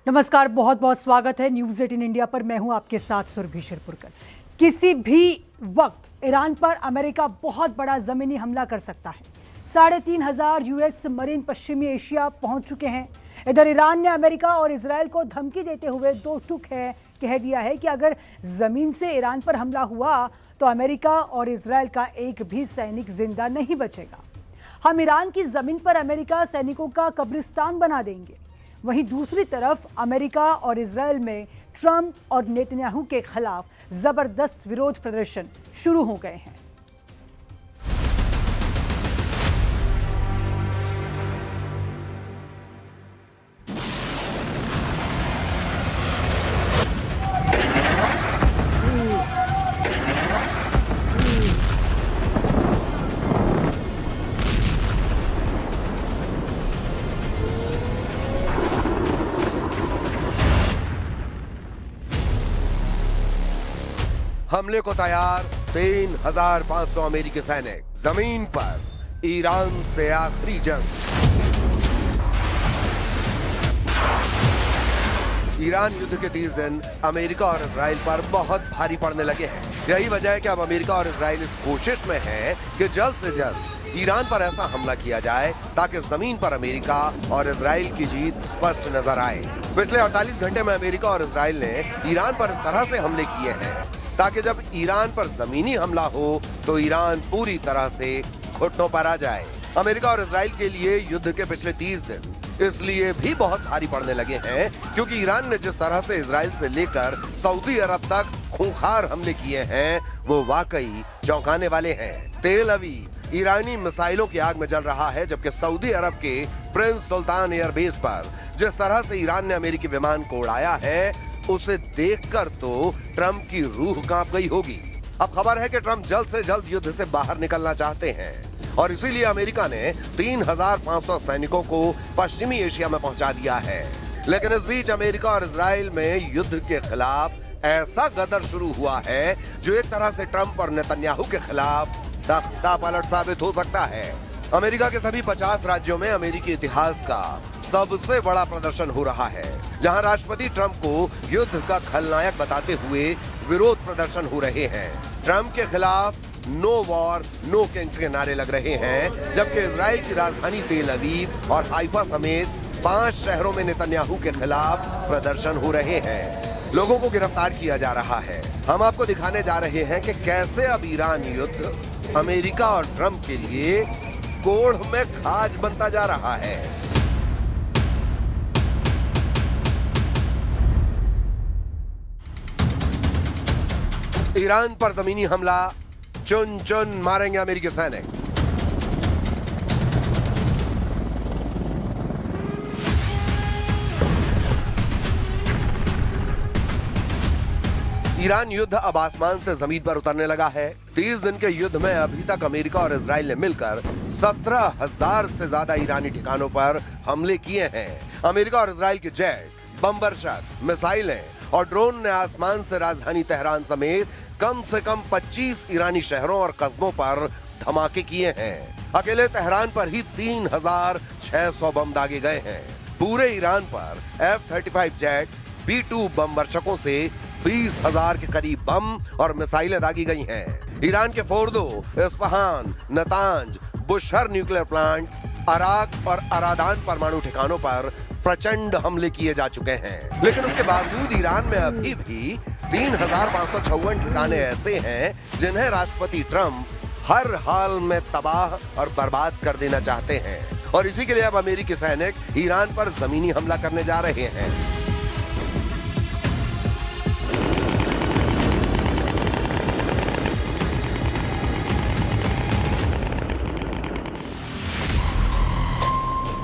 नमस्कार, बहुत बहुत स्वागत है न्यूज़ 18 इंडिया पर। मैं हूं आपके साथ सुरभि शिरपुरकर। किसी भी वक्त ईरान पर अमेरिका बहुत बड़ा जमीनी हमला कर सकता है। 3,500 यूएस मरीन पश्चिमी एशिया पहुंच चुके हैं। इधर ईरान ने अमेरिका और इजरायल को धमकी देते हुए दो टूक कह दिया है कि अगर जमीन से ईरान पर हमला हुआ तो अमेरिका और इजरायल का एक भी सैनिक जिंदा नहीं बचेगा। हम ईरान की जमीन पर अमेरिका सैनिकों का कब्रिस्तान बना देंगे। वहीं दूसरी तरफ अमेरिका और इजरायल में ट्रंप और नेतन्याहू के खिलाफ जबरदस्त विरोध प्रदर्शन शुरू हो गए हैं। हमले को तैयार 3,500 अमेरिकी सैनिक। जमीन पर ईरान से आखिरी जंग। ईरान युद्ध के 30 दिन अमेरिका और इजराइल पर बहुत भारी पड़ने लगे हैं। यही वजह है कि अब अमेरिका और इजराइल इस कोशिश में है कि जल्द से जल्द ईरान पर ऐसा हमला किया जाए ताकि जमीन पर अमेरिका और इजराइल की जीत स्पष्ट नजर आए। पिछले 48 घंटे में अमेरिका और इजराइल ने ईरान पर इस तरह से हमले किए हैं ताकि जब ईरान पर जमीनी हमला हो तो ईरान पूरी तरह से घुटनों पर आ जाए। अमेरिका और इजराइल के लिए युद्ध के पिछले 30 दिन इसलिए भी बहुत भारी पड़ने लगे हैं क्योंकि ईरान ने जिस तरह से इजराइल से लेकर सऊदी अरब तक खूंखार हमले किए हैं वो वाकई चौंकाने वाले हैं। तेल अवीव ईरानी मिसाइलों की आग में जल रहा है, जबकि सऊदी अरब के प्रिंस सुल्तान एयरबेस पर जिस तरह से ईरान ने अमेरिकी विमान को उड़ाया है उसे देखकर तो ट्रंप की रूह कांप गई होगी। अब खबर है कि ट्रंप जल्द से जल्द युद्ध से बाहर निकलना चाहते हैं और इसीलिए अमेरिका ने 3,500 सैनिकों को पश्चिमी एशिया में पहुंचा दिया है। लेकिन इस बीच अमेरिका और इजराइल में युद्ध के खिलाफ ऐसा गदर शुरू हुआ है जो एक तरह से ट्रंप और नेतन्याहू के खिलाफ तख्ता पलट साबित हो सकता है। अमेरिका के सभी 50 राज्यों में अमेरिकी इतिहास का सबसे बड़ा प्रदर्शन हो रहा है, जहां राष्ट्रपति ट्रंप को युद्ध का खलनायक बताते हुए विरोध प्रदर्शन हो रहे हैं। ट्रंप के खिलाफ नो वॉर नो किंग्स के नारे लग रहे हैं, जबकि इजराइल की राजधानी तेल अवीव और हाइफा समेत 5 शहरों में नेतन्याहू के खिलाफ प्रदर्शन हो रहे हैं। लोगों को गिरफ्तार किया जा रहा है। हम आपको दिखाने जा रहे हैं कि कैसे अब ईरान युद्ध अमेरिका और ट्रंप के लिए कोढ़ में खाज बनता जा रहा है। ईरान पर जमीनी हमला, चुन चुन मारेंगे अमेरिकी सैनिक। ईरान युद्ध अब आसमान से जमीन पर उतरने लगा है। 30 दिन के युद्ध में अभी तक अमेरिका और इजराइल ने मिलकर 17,000 से ज्यादा ईरानी ठिकानों पर हमले किए हैं। अमेरिका और इजराइल के जेट, बम वर्षक, मिसाइलें और ड्रोन ने आसमान से राजधानी तेहरान समेत कम से कम 25 ईरानी शहरों और कस्बों पर धमाके किए हैं। अकेले तेहरान पर ही 3,600 बम दागे गए हैं। पूरे ईरान पर F-35 जेट, B-2 बम वर्षकों से 20,000 के करीब बम और मिसाइलें दागी गई हैं। ईरान के Fordow, Isfahan, Natanz, Bushehr nuclear plant, Arak और अरादान परमाणु ठिकानों पर प्रचंड हमले किए जा चुके हैं। लेकिन उसके बावजूद ईरान में अभी भी 3,556 ठिकाने ऐसे हैं जिन्हें राष्ट्रपति ट्रंप हर हाल में तबाह और बर्बाद कर देना चाहते हैं और इसी के लिए अब अमेरिकी सैनिक ईरान पर जमीनी हमला करने जा रहे हैं।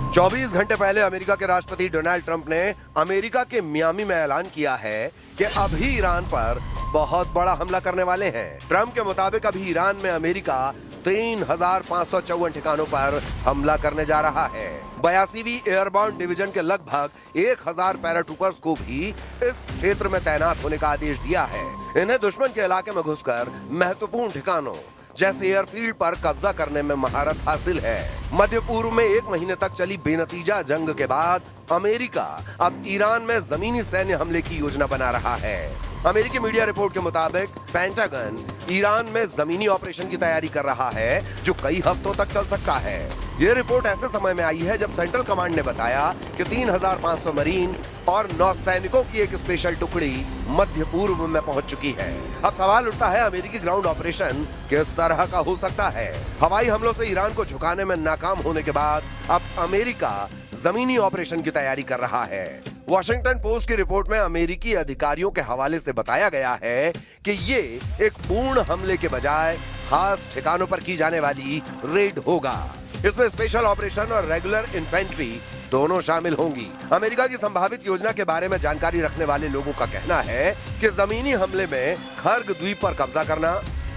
24 घंटे पहले अमेरिका के राष्ट्रपति डोनाल्ड ट्रंप ने अमेरिका के मियामी में ऐलान किया है कि अभी ईरान पर बहुत बड़ा हमला करने वाले हैं। ट्रंप के मुताबिक अभी ईरान में अमेरिका 3,554 ठिकानों पर हमला करने जा रहा है। 82वीं एयरबोर्न डिवीजन के लगभग 1,000 पैराट्रूपर्स को भी इस क्षेत्र में तैनात होने का आदेश दिया है। इन्हें दुश्मन के इलाके में घुसकर महत्वपूर्ण ठिकानों जैसे एयरफील्ड पर कब्जा करने में महारत हासिल है। मध्य पूर्व में 1 महीने तक चली बेनतीजा जंग के बाद अमेरिका अब ईरान में जमीनी सैन्य हमले की योजना बना रहा है। अमेरिकी मीडिया रिपोर्ट के मुताबिक पेंटागन ईरान में जमीनी ऑपरेशन की तैयारी कर रहा है, जो कई हफ्तों तक चल सकता है। ये रिपोर्ट ऐसे समय में आई है जब सेंट्रल कमांड ने बताया कि 3500 मरीन और नौसैनिकों की एक स्पेशल टुकड़ी मध्य पूर्व में पहुंच चुकी है। अब सवाल उठता है, अमेरिकी ग्राउंड ऑपरेशन किस तरह का हो सकता है? हवाई हमलों से ईरान को झुकाने में नाकाम होने के बाद अब अमेरिका जमीनी ऑपरेशन की तैयारी कर रहा है। वॉशिंगटन पोस्ट की रिपोर्ट में अमेरिकी अधिकारियों के हवाले से बताया गया है कि ये एक पूर्ण हमले के बजाय खास ठिकानों पर की जाने वाली रेड होगा। इसमें स्पेशल ऑपरेशन और रेगुलर इन्फेंट्री दोनों शामिल होंगी। अमेरिका की संभावित योजना के बारे में जानकारी रखने वाले लोगों का कहना है कि जमीनी हमले में खर्ग द्वीप पर कब्जा करना,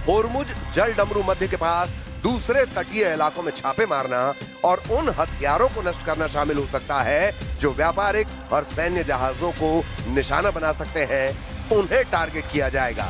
होर्मुज जल डमरू मध्य के पास दूसरे तटीय इलाकों में छापे मारना और उन हथियारों को नष्ट करना शामिल हो सकता है जो व्यापारिक और सैन्य जहाजों को निशाना बना सकते हैं। उन्हें टारगेट किया जाएगा।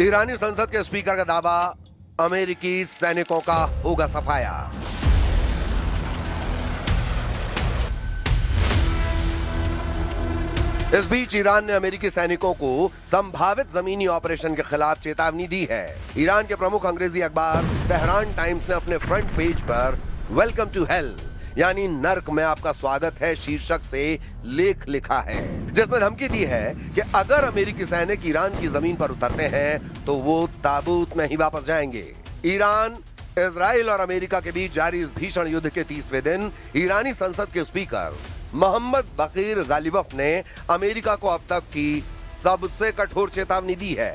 ईरानी संसद के स्पीकर का दावा, अमेरिकी सैनिकों का होगा सफाया। इस बीच ईरान ने अमेरिकी सैनिकों को संभावित जमीनी ऑपरेशन के खिलाफ चेतावनी दी है। ईरान के प्रमुख अंग्रेजी अखबार तेहरान टाइम्स ने अपने फ्रंट पेज पर वेलकम टू हेल यानी नर्क में आपका स्वागत है शीर्षक से लेख लिखा है, जिसमें धमकी दी है कि अगर अमेरिकी सैनिक ईरान की जमीन पर उतरते हैं तो वो ताबूत में ही वापस जाएंगे। ईरान, इजराइल और अमेरिका के बीच जारी इस भीषण युद्ध के 30वें दिन ईरानी संसद के स्पीकर मोहम्मद बकीर गालिबफ ने अमेरिका को अब तक की सबसे कठोर चेतावनी दी है।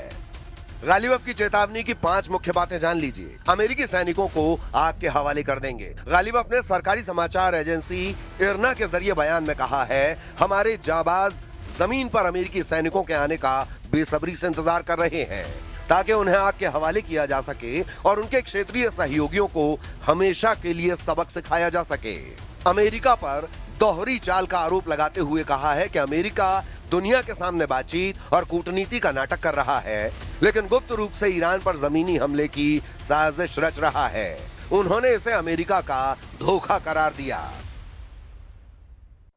गालिबफ की चेतावनी की 5 मुख्य बातें जान लीजिए। अमेरिकी सैनिकों को आग के हवाले कर देंगे। गालिबफ ने सरकारी समाचार एजेंसी इरना के जरिए बयान में कहा है, हमारे जाबाज जमीन पर अमेरिकी सैनिकों के आने का बेसब्री से इंतजार कर रहे हैं ताकि उन्हें आग के हवाले किया जा सके और उनके क्षेत्रीय सहयोगियों को हमेशा के लिए सबक सिखाया जा सके। अमेरिका पर दोहरी चाल का आरोप लगाते हुए कहा है कि अमेरिका दुनिया के सामने बातचीत और कूटनीति का नाटक कर रहा है, लेकिन गुप्त रूप से ईरान पर जमीनी हमले की साजिश रच रहा है। उन्होंने इसे अमेरिका का धोखा करार दिया।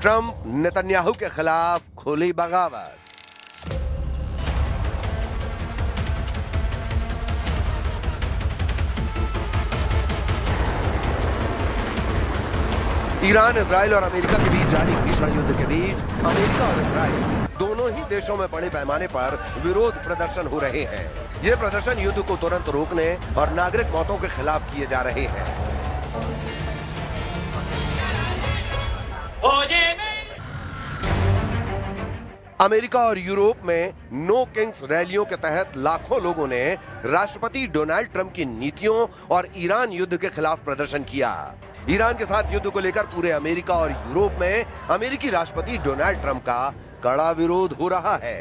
ट्रंप नेतन्याहू के खिलाफ खुली बगावत। ईरान, इजराइल और अमेरिका के बीच जारी भीषण युद्ध के बीच अमेरिका और इजराइल दोनों ही देशों में बड़े पैमाने पर विरोध प्रदर्शन हो रहे हैं। ये प्रदर्शन युद्ध को तुरंत रोकने और नागरिक मौतों के खिलाफ किए जा रहे हैं। अमेरिका और यूरोप में नो किंग्स रैलियों के तहत लाखों लोगों ने राष्ट्रपति डोनाल्ड ट्रंप की नीतियों और ईरान युद्ध के खिलाफ प्रदर्शन किया। ईरान के साथ युद्ध को लेकर पूरे अमेरिका और यूरोप में अमेरिकी राष्ट्रपति डोनाल्ड ट्रंप का कड़ा विरोध हो रहा है।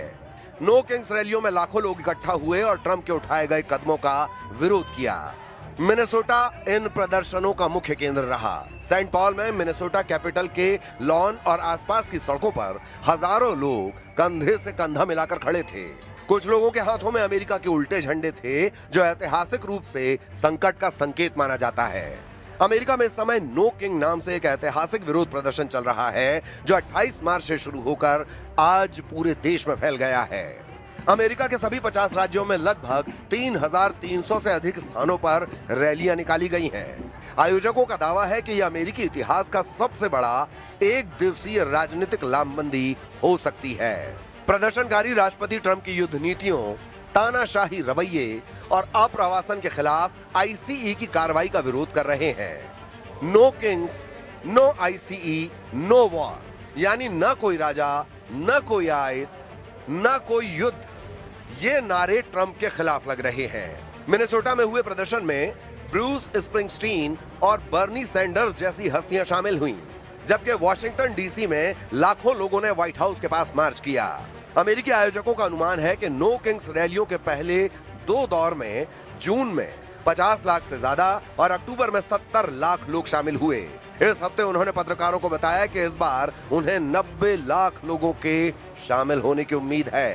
नो किंग्स रैलियों में लाखों लोग इकट्ठा हुए और ट्रंप के उठाए गए कदमों का विरोध किया। मिनेसोटा इन प्रदर्शनों का मुख्य केंद्र रहा। सेंट पॉल में मिनेसोटा कैपिटल के लॉन और आसपास की सड़कों पर हजारों लोग कंधे से कंधा मिलाकर खड़े थे। कुछ लोगों के हाथों में अमेरिका के उल्टे झंडे थे, जो ऐतिहासिक रूप से संकट का संकेत माना जाता है। अमेरिका में इस समय नो किंग नाम से एक ऐतिहासिक विरोध प्रदर्शन चल रहा है, जो 28 मार्च से शुरू होकर आज पूरे देश में फैल गया है। अमेरिका के सभी 50 राज्यों में लगभग 3,300 से अधिक स्थानों पर रैलियां निकाली गई हैं। आयोजकों का दावा है कि यह अमेरिकी इतिहास का सबसे बड़ा एक दिवसीय राजनीतिक लामबंदी हो सकती है। प्रदर्शनकारी राष्ट्रपति ट्रंप की युद्ध नीतियों, तानाशाही रवैये और अप्रवासन के खिलाफ आईसीई की कार्रवाई का विरोध कर रहे हैं। No kings, no ICE, no war, यानी न कोई राजा, न कोई आइस, न कोई युद्ध, ये नारे ट्रंप के खिलाफ लग रहे हैं। मिनेसोटा में हुए प्रदर्शन में ब्रूस स्प्रिंगस्टीन और बर्नी सैंडर्स जैसी हस्तियां शामिल हुईं, जबकि वॉशिंगटन डीसी में लाखों लोगों ने व्हाइट हाउस के पास मार्च किया। अमेरिकी आयोजकों का अनुमान है कि नो किंग्स रैलियों के पहले 2 दौर में जून में 50 लाख से ज्यादा और अक्टूबर में 70 लाख लोग शामिल हुए। इस हफ्ते उन्होंने पत्रकारों को बताया कि इस बार उन्हें 90 लाख लोगों के शामिल होने की उम्मीद है।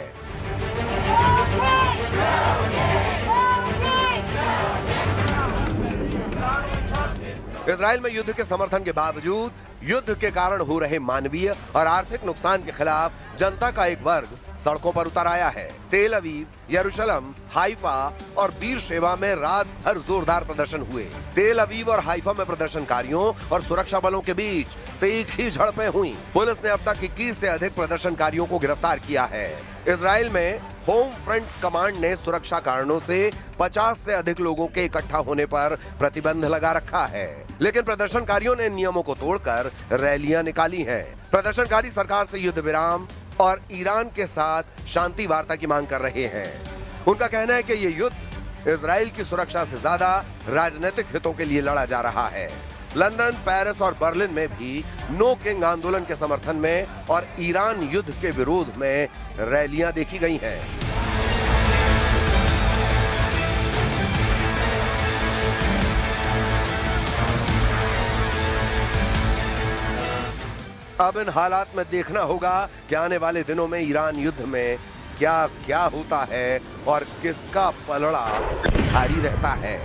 इजराइल में युद्ध के समर्थन के बावजूद युद्ध के कारण हो रहे मानवीय और आर्थिक नुकसान के खिलाफ जनता का एक वर्ग सड़कों पर उतर आया है। तेल अवीव, यरूशलेम, हाइफा और बीरशेबा में रात भर जोरदार प्रदर्शन हुए। तेल अवीव और हाइफा में प्रदर्शनकारियों और सुरक्षा बलों के बीच तीखी झड़पें हुई। पुलिस ने अब तक 21 से अधिक प्रदर्शनकारियों को गिरफ्तार किया है। इजराइल में होम फ्रंट कमांड ने सुरक्षा कारणों से 50 से अधिक लोगों के इकट्ठा होने पर प्रतिबंध लगा रखा है, लेकिन प्रदर्शनकारियों ने नियमों को तोड़कर रैलियां निकाली हैं। प्रदर्शनकारी सरकार से युद्ध विराम और ईरान के साथ शांति वार्ता की मांग कर रहे हैं। उनका कहना है कि ये युद्ध इजराइल की सुरक्षा से ज्यादा राजनीतिक हितों के लिए लड़ा जा रहा है। लंदन, पेरिस और बर्लिन में भी नो किंग आंदोलन के समर्थन में और ईरान युद्ध के विरोध में रैलियां देखी गई हैं। अब इन हालात में देखना होगा कि आने वाले दिनों में ईरान युद्ध में क्या क्या होता है और किसका पलड़ा भारी रहता है।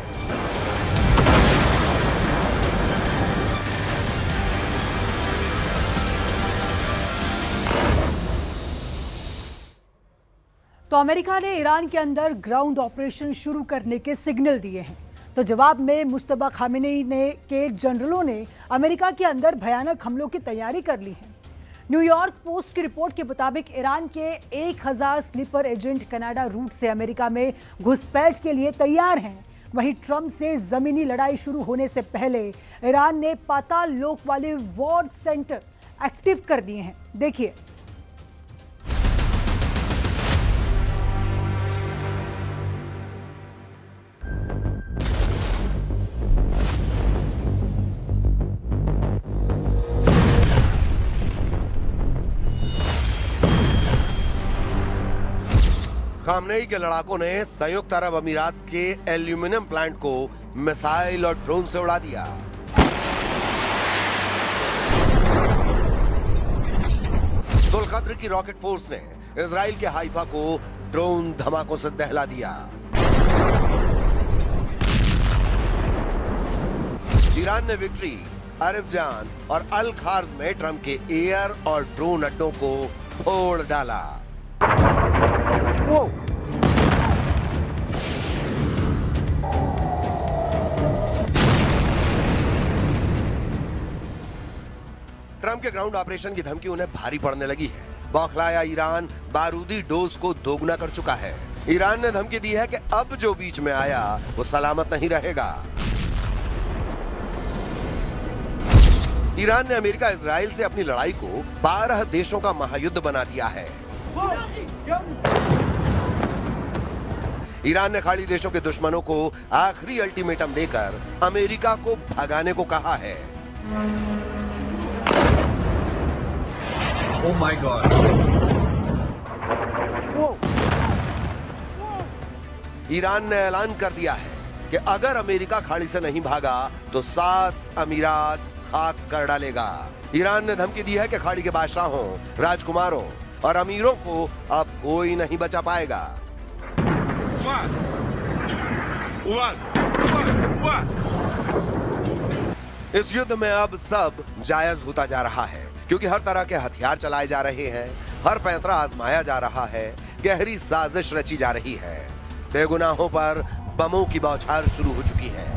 तो अमेरिका ने ईरान के अंदर ग्राउंड ऑपरेशन शुरू करने के सिग्नल दिए हैं। तो जवाब में मुश्तबा खामेनी के जनरलों ने अमेरिका के अंदर भयानक हमलों की तैयारी कर ली है। न्यूयॉर्क पोस्ट की रिपोर्ट के मुताबिक ईरान के 1000 स्लीपर एजेंट कनाडा रूट से अमेरिका में घुसपैठ के लिए तैयार हैं। वहीं ट्रंप से जमीनी लड़ाई शुरू होने से पहले ईरान ने पाताल लोक वाले वॉर सेंटर एक्टिव कर दिए हैं। देखिए, खामनेई के लड़ाकों ने संयुक्त अरब अमीरात के एल्यूमिनियम प्लांट को मिसाइल और ड्रोन से उड़ा दिया। सुलकद्र की रॉकेट फोर्स ने इजराइल के हाइफा को ड्रोन धमाकों से दहला दिया। ईरान ने विक्ट्री, अरबजान और अल खार्ज में ट्रंप के एयर और ड्रोन अड्डों को फोड़ डाला। ट्रंप के ग्राउंड ऑपरेशन की धमकी उन्हें भारी पड़ने लगी है। बौखलाया ईरान बारूदी डोज को दोगुना कर चुका है। ईरान ने धमकी दी है कि अब जो बीच में आया वो सलामत नहीं रहेगा। ईरान ने अमेरिका इजराइल से अपनी लड़ाई को 12 देशों का महायुद्ध बना दिया है। ईरान ने खाड़ी देशों के दुश्मनों को आखिरी अल्टीमेटम देकर अमेरिका को भगाने को कहा है। Oh my God. ईरान ने ऐलान कर दिया है कि अगर अमेरिका खाड़ी से नहीं भागा तो 7 अमीरात खाक कर डालेगा। ईरान ने धमकी दी है कि खाड़ी के बादशाहों, राजकुमारों और अमीरों को अब कोई नहीं बचा पाएगा। इस युद्ध में अब सब जायज होता जा रहा है, क्योंकि हर तरह के हथियार चलाए जा रहे हैं, हर पैंतरा आजमाया जा रहा है, गहरी साजिश रची जा रही है, बेगुनाहों पर बमों की बौछार शुरू हो चुकी है।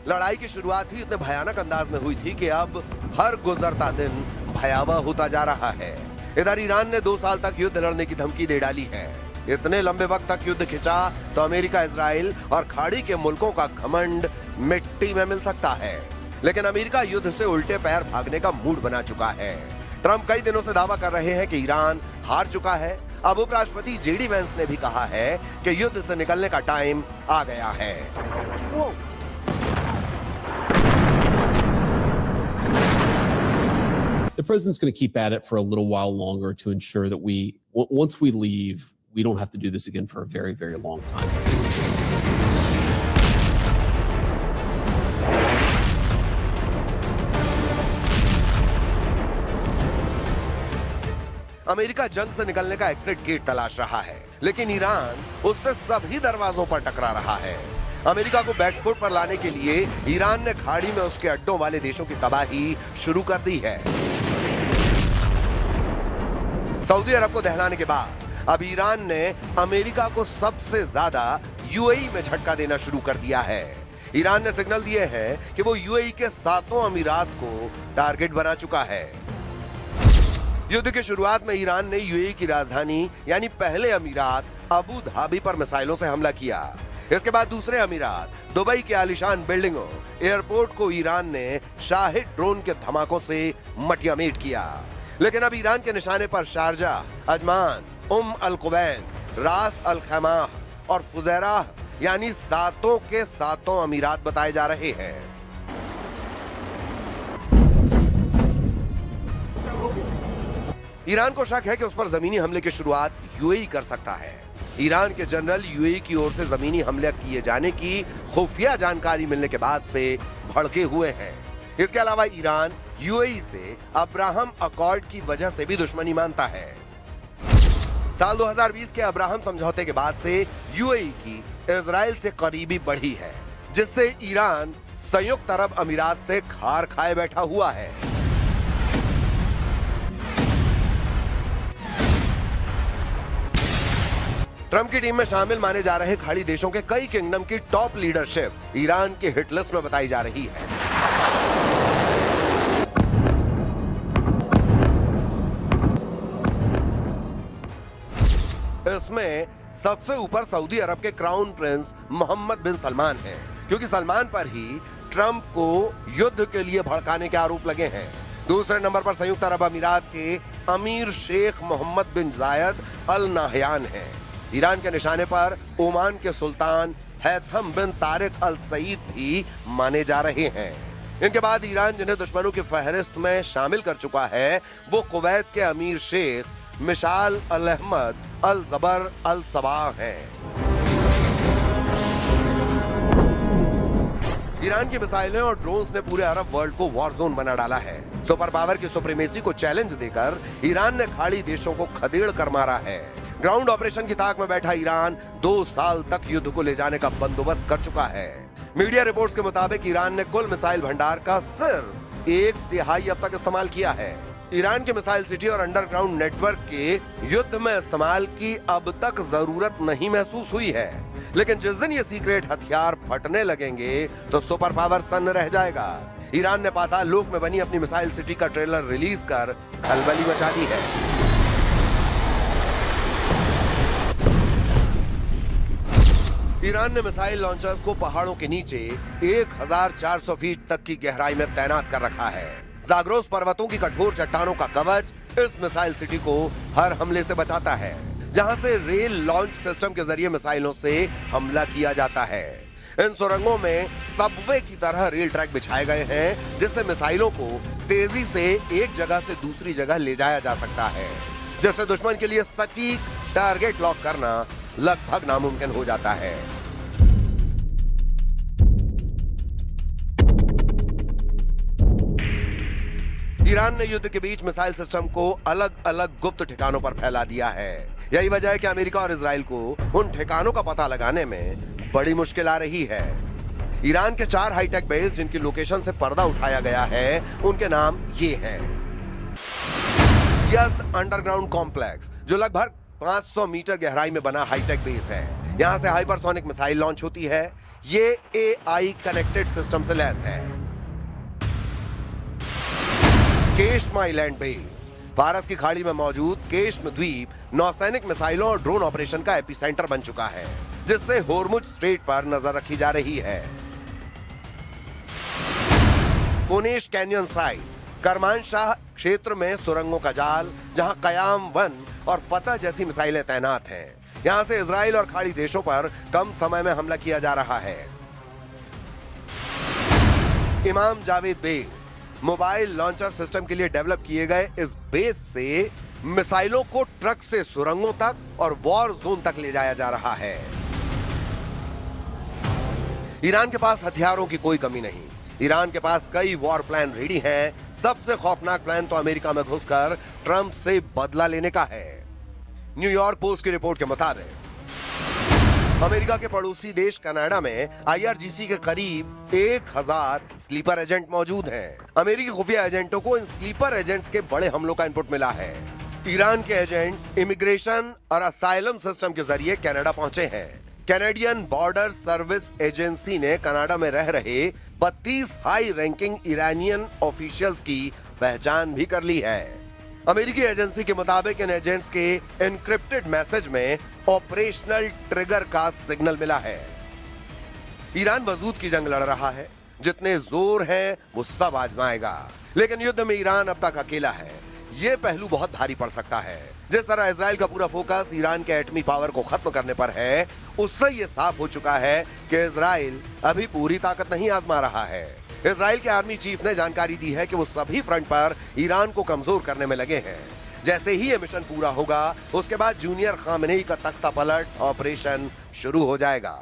लड़ाई की शुरुआत ही इतने भयानक अंदाज में हुई थी कि अब हर गुजरता दिन भयावह होता जा रहा है। इधर ईरान ने 2 साल तक युद्ध लड़ने की धमकी दे डाली है। इतने लंबे वक्त तक युद्ध खिंचा तो अमेरिका, इजराइल और खाड़ी के मुल्कों का घमंड मिट्टी में मिल सकता है। लेकिन अमेरिका युद्ध से उल्टे पैर भागने का मूड बना चुका है। ट्रंप कई दिनों से दावा कर रहे हैं कि ईरान हार चुका है। अब उपराष्ट्रपति जेडी वेंस ने भी कहा है कि युद्ध से निकलने का टाइम आ गया है। The president's going to keep at it for a little while longer to ensure that once we leave, we don't have to do this again for a very, very long time. America जंग से निकलने का exit gate तलाश रहा है, लेकिन Iran उससे सभी दरवाजों पर टकरा रहा है। अमेरिका को बैकफुट पर लाने के लिए ईरान ने खाड़ी में उसके अड्डों वाले देशों की तबाही शुरू कर दी है। सऊदी अरब को दहलाने के बाद अब ईरान ने अमेरिका को सबसे ज्यादा यूएई में झटका देना शुरू कर दिया है। ईरान ने सिग्नल दिए हैं कि वो यूएई के 7 अमीरात को टारगेट बना चुका है। युद्ध की शुरुआत में ईरान ने यूएई की राजधानी यानी पहले अमीरात अबू धाबी पर मिसाइलों से हमला किया। इसके बाद दूसरे अमीरात दुबई के आलीशान बिल्डिंगों, एयरपोर्ट को ईरान ने शाहिद ड्रोन के धमाकों से मटियामेट किया। लेकिन अब ईरान के निशाने पर शारजाह, अजमान, अल कुवैन, रास अल खैमाह और फुजैराह यानी 7 के 7 अमीरात बताए जा रहे हैं। ईरान को शक है कि उस पर जमीनी हमले की शुरुआत यूएई कर सकता है। ईरान के जनरल यूएई की ओर से जमीनी हमले किए जाने की खुफिया जानकारी मिलने के बाद से भड़के हुए हैं। इसके अलावा ईरान यूएई से अब्राहम अकॉर्ड की वजह से भी दुश्मनी मानता है। साल 2020 के अब्राहम समझौते के बाद से यूएई की इजराइल से करीबी बढ़ी है, जिससे ईरान संयुक्त अरब अमीरात से खार खाए बैठा हुआ है। ट्रंप की टीम में शामिल माने जा रहे खाड़ी देशों के कई किंगडम की टॉप लीडरशिप ईरान के हिट लिस्ट में बताई जा रही है। इसमें सबसे ऊपर सऊदी अरब के क्राउन प्रिंस मोहम्मद बिन सलमान हैं, क्योंकि सलमान पर ही ट्रंप को युद्ध के लिए भड़काने के आरोप लगे हैं। दूसरे नंबर पर संयुक्त अरब अमीरात के अमीर शेख मोहम्मद बिन जायद अल नाहयान हैं। ईरान के निशाने पर ओमान के सुल्तान हैथम बिन तारिक अल सईद भी माने जा रहे हैं। इनके बाद ईरान जिन्हें दुश्मनों की फहरिस्त में शामिल कर चुका है, वो कुवैत के अमीर शेख मिशाल अल अहमद अल जबर अल सबाह हैं। ईरान की मिसाइलें और ड्रोन्स ने पूरे अरब वर्ल्ड को वॉर जोन बना डाला है। सुपर पावर की सुप्रीमेसी को चैलेंज देकर ईरान ने खाड़ी देशों को खदेड़ कर मारा है। ग्राउंड ऑपरेशन की ताक में बैठा ईरान 2 साल तक युद्ध को ले जाने का बंदोबस्त कर चुका है। मीडिया रिपोर्ट्स के मुताबिक ईरान ने कुल मिसाइल भंडार का सिर्फ 1/3 अब तक इस्तेमाल किया है। ईरान के मिसाइल सिटी और अंडरग्राउंड नेटवर्क के युद्ध में इस्तेमाल की अब तक जरूरत नहीं महसूस हुई है, लेकिन जिस दिन ये सीक्रेट हथियार फटने लगेंगे तो सुपर पावर सन्न रह जाएगा। ईरान ने पाताल लोक में बनी अपनी मिसाइल सिटी का ट्रेलर रिलीज कर खलबली मचा दी है। ईरान ने मिसाइल लॉन्चर्स को पहाड़ों के नीचे 1400 फीट तक की गहराई में तैनात कर रखा है। जाग्रोस पर्वतों की कठोर चट्टानों का कवच इस मिसाइल सिटी को हर हमले से बचाता है, जहां से रेल लॉन्च सिस्टम के जरिए मिसाइलों से हमला किया जाता है। इन सुरंगों में सबवे की तरह रेल ट्रैक बिछाए गए हैं, जिससे मिसाइलों को तेजी से एक जगह से दूसरी जगह ले जाया जा सकता है, जिससे दुश्मन के लिए सटीक टारगेट लॉक करना लगभग नामुमकिन हो जाता है। ईरान ने युद्ध के बीच मिसाइल सिस्टम को अलग अलग गुप्त ठिकानों पर फैला दिया है। यही वजह है कि अमेरिका और इजराइल को उन ठिकानों का पता लगाने में बड़ी मुश्किल आ रही है। ईरान के 4 हाईटेक बेस जिनकी लोकेशन से पर्दा उठाया गया है, उनके नाम ये हैं। यज़्द अंडरग्राउंड कॉम्प्लेक्स, जो लगभग 500 मीटर गहराई में बना हाईटेक बेस है। यहां से हाइपरसोनिक मिसाइल लॉन्च होती है। ये AI कनेक्टेड सिस्टम से लैस है। केश्म आइलैंड बेस, फारस की खाड़ी में मौजूद केश्म द्वीप नौसैनिक मिसाइलों और ड्रोन ऑपरेशन का एपिसेंटर बन चुका है, जिससे होर्मुज स्ट्रेट पर नजर रखी जा रही है। कोनेश कैनियन साइट, करमानशाह क्षेत्र में सुरंगों का जाल, जहां कयाम 1 और फतह जैसी मिसाइलें तैनात हैं। यहां से इजराइल और खाड़ी देशों पर कम समय में हमला किया जा रहा है। इमाम Javed base, mobile launcher system के लिए डेवलप किए गए इस बेस से मिसाइलों को ट्रक से सुरंगों तक और वॉर जोन तक ले जाया जा रहा है। ईरान के पास हथियारों की कोई कमी नहीं। ईरान के पास कई वॉर प्लान रेडी हैं। सबसे खौफनाक प्लान तो अमेरिका में घुसकर ट्रंप से बदला लेने का है। न्यूयॉर्क पोस्ट की रिपोर्ट के मुताबिक अमेरिका के पड़ोसी देश कनाडा में IRGC के करीब 1000 स्लीपर एजेंट मौजूद हैं। अमेरिकी खुफिया एजेंटों को इन स्लीपर एजेंट्स के बड़े हमलों का इनपुट मिला है। ईरान के एजेंट इमिग्रेशन और असाइलम सिस्टम के जरिए कनाडा पहुंचे हैं। कैनेडियन बॉर्डर सर्विस एजेंसी ने कनाडा में रह रहे 32 हाई रैंकिंग ईरानियन ऑफिशियल्स की पहचान भी कर ली है। अमेरिकी एजेंसी के मुताबिक इन एजेंट्स के एनक्रिप्टेड मैसेज में ऑपरेशनल ट्रिगर का सिग्नल मिला है। ईरान वजूद की जंग लड़ रहा है। जितने जोर हैं वो सब आजमाएगा, लेकिन युद्ध में ईरान अब तक अकेला है। ये पहलू बहुत भारी पड़ सकता है। जिस तरह इजराइल का पूरा फोकस ईरान के एटमी पावर को खत्म करने पर है, उससे ये साफ हो चुका है कि इजराइल अभी पूरी ताकत नहीं आजमा रहा है। इजराइल के आर्मी चीफ ने जानकारी दी है कि वो सभी फ्रंट पर ईरान को कमजोर करने में लगे हैं। जैसे ही ये मिशन पूरा होगा, उसके बाद जूनियर खामनेई का तख्ता पलट ऑपरेशन शुरू हो जाएगा।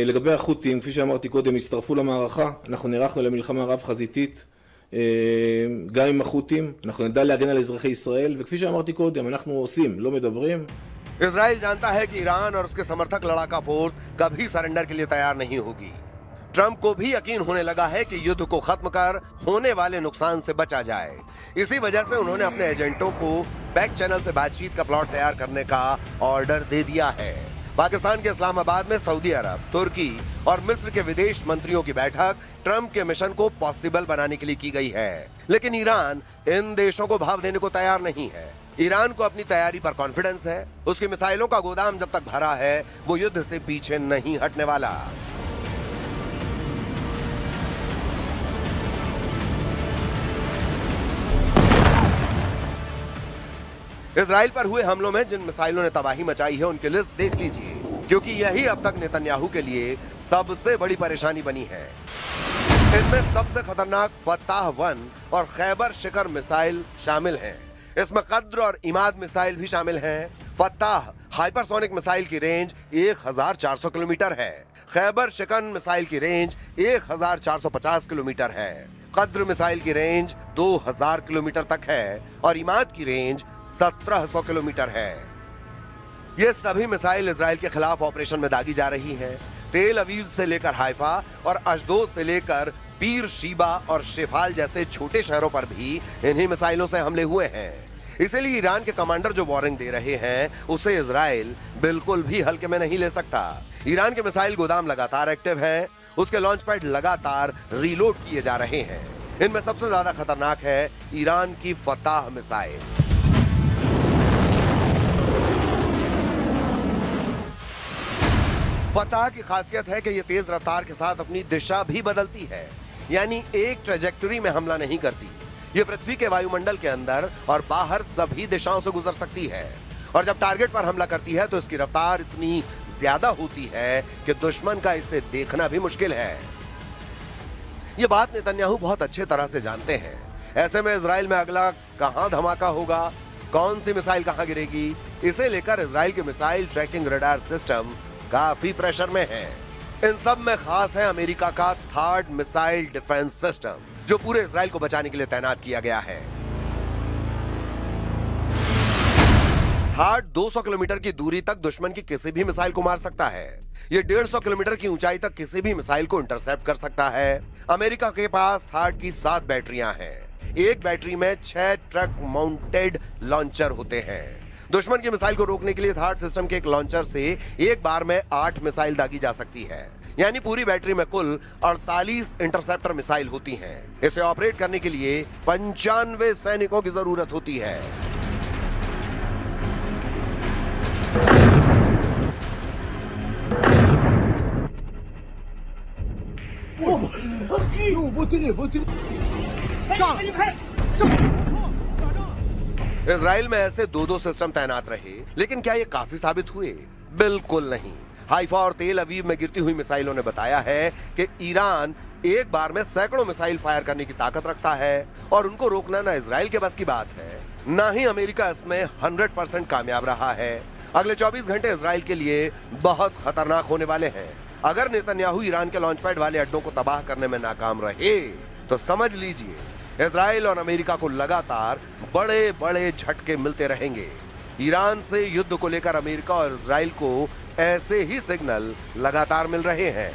לגבי החות'ים, כפי שאמרתי קודם, הצטרפו למערכה. אנחנו נערכנו למלחמה רב חזיתית, גם עם החות'ים. אנחנו נדע להגן על אזרחי ישראל, וכפי שאמרתי קודם, אנחנו עושים, לא מדברים. इजराइल जानता है कि ईरान और उसके समर्थक लड़ाका फोर्स कभी सरेंडर के लिए तैयार नहीं होगी। ट्रंप को भी यकीन होने लगा है कि युद्ध को खत्म कर होने वाले नुकसान से बचा जाए। इसी वजह से उन्होंने अपने एजेंटों को बैक चैनल से बातचीत का प्लॉट तैयार करने का ऑर्डर दे दिया है। पाकिस्तान के इस्लामाबाद में सऊदी अरब, तुर्की और मिस्र के विदेश मंत्रियों की बैठक ट्रंप के मिशन को पॉसिबल बनाने के लिए की गई है। लेकिन ईरान इन देशों को भाव देने को तैयार नहीं है। ईरान को अपनी तैयारी पर कॉन्फिडेंस है। उसकी मिसाइलों का गोदाम जब तक भरा है, वो युद्ध से पीछे नहीं हटने वाला। इजराइल पर हुए हमलों में जिन मिसाइलों ने तबाही मचाई है, उनकी लिस्ट देख लीजिए, क्योंकि यही अब तक नेतन्याहू के लिए सबसे बड़ी परेशानी बनी है। इनमें सबसे खतरनाक फताह 1 और खैबर शिखर मिसाइल शामिल हैं। इसमें कद्र और इमाद मिसाइल भी शामिल हैं। फताह हाइपरसोनिक मिसाइल की रेंज 1400 किलोमीटर है। खैबर शिकन मिसाइल की रेंज 1450 किलोमीटर है। कद्र मिसाइल की रेंज 2000 किलोमीटर तक है और इमाद की रेंज 1700 किलोमीटर है। ये सभी मिसाइल इजराइल के खिलाफ ऑपरेशन में दागी जा रही हैं। तेल अवीव से लेकर हाइफा और अशदोद से लेकर बीर शीबा और शेफाल जैसे छोटे शहरों पर भी इन्हीं मिसाइलों से हमले हुए हैं। इसीलिए ईरान के कमांडर जो वार्निंग दे रहे हैं, उसे इजराइल बिल्कुल भी हल्के में नहीं ले सकता। ईरान के मिसाइल गोदाम लगातार एक्टिव हैं। उसके लॉन्च पैड लगातार रीलोड किए जा रहे हैं। इनमें सबसे ज्यादा खतरनाक है ईरान की फताह मिसाइल। फताह की खासियत है कि यह तेज रफ्तार के साथ अपनी दिशा भी बदलती है, यानी एक ट्रेजेक्टरी में हमला नहीं करती। यह पृथ्वी के वायुमंडल के अंदर और बाहर सभी दिशाओं से गुजर सकती है और जब टारगेट पर हमला करती है तो इसकी रफ्तार इतनी ज्यादा होती है कि दुश्मन का इसे देखना भी मुश्किल है। यह बात नेतन्याहू बहुत अच्छे तरह से जानते हैं। ऐसे में इजराइल में अगला कहां धमाका होगा, कौन सी मिसाइल कहां गिरेगी, इसे लेकर इजराइल के मिसाइल ट्रैकिंग रडार सिस्टम काफी प्रेशर में है। इन सब में खास है अमेरिका का थर्ड मिसाइल डिफेंस सिस्टम, जो पूरे इजराइल को बचाने के लिए तैनात किया गया है। थाड 200 किलोमीटर की दूरी तक दुश्मन की किसी भी मिसाइल को मार सकता है। ये 150 किलोमीटर की ऊंचाई तक किसी भी मिसाइल को इंटरसेप्ट कर सकता है। अमेरिका के पास थाड की 7 बैटरियां हैं। एक बैटरी में 6 ट्रक माउंटेड लॉन्चर होते हैं। दुश्मन की मिसाइल को रोकने के लिए थाड सिस्टम के एक लॉन्चर से एक बार में 8 मिसाइल दागी जा सकती है। यानी पूरी बैटरी में कुल 48 इंटरसेप्टर मिसाइल होती हैं। इसे ऑपरेट करने के लिए 95 सैनिकों की जरूरत होती है। इजराइल में ऐसे 2-2 सिस्टम तैनात रहे, लेकिन क्या ये काफी साबित हुए? बिल्कुल नहीं। हाइफा और तेल अवीव में गिरती हुई मिसाइलों ने बताया है कि ईरान एक बार में सैकड़ों मिसाइल फायर करने की ताकत रखता है और उनको रोकना ना इजराइल के बस की बात है, ना ही अमेरिका इसमें 100% कामयाब रहा है। अगले 24 घंटे इजराइल के लिए बहुत खतरनाक होने वाले हैं। अगर नेतन्याहू ईरान के लॉन्च पैड वाले अड्डों को तबाह करने में नाकाम रहे तो समझ लीजिए इजराइल और अमेरिका को लगातार बड़े बड़े झटके मिलते रहेंगे। ईरान से युद्ध को लेकर अमेरिका और इजराइल को ऐसे ही सिग्नल लगातार मिल रहे हैं।